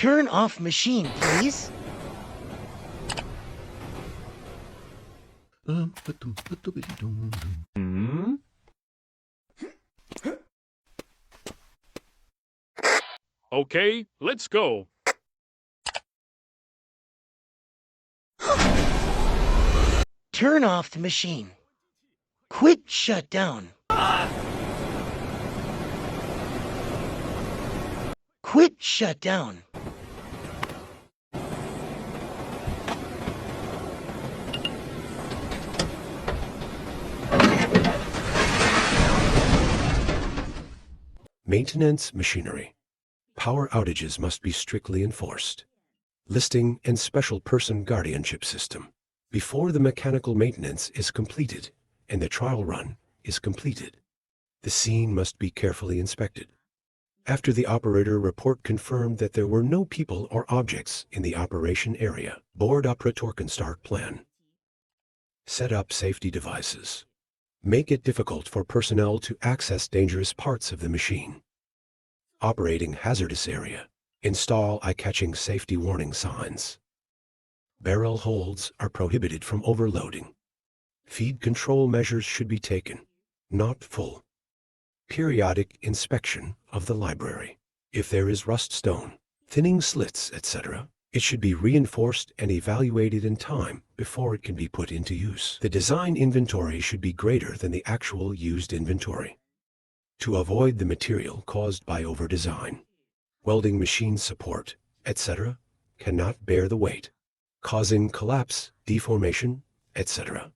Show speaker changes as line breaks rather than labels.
Turn off machine, please.
Okay, let's go.
Turn off the machine. Quit shutdown. Quit shutdown.
Maintenance machinery. Power outages must be strictly enforced. Listing and special person guardianship system. Before the mechanical maintenance is completed and the trial run is completed, the scene must be carefully inspected. After the operator report confirmed that there were no people or objects in the operation area, board operator can start plan. Set up safety devices. Make it difficult for personnel to access dangerous parts of the machine. Operating hazardous area. Install eye-catching safety warning signs. Barrel holds are prohibited from overloading. Feed control measures should be taken, not full. Periodic inspection of the library. If there is rust stone, thinning slits, etc., it should be reinforced and evaluated in time before it can be put into use. The design inventory should be greater than the actual used inventory. To avoid the material caused by overdesign, welding machine support, etc., cannot bear the weight, causing collapse, deformation, etc.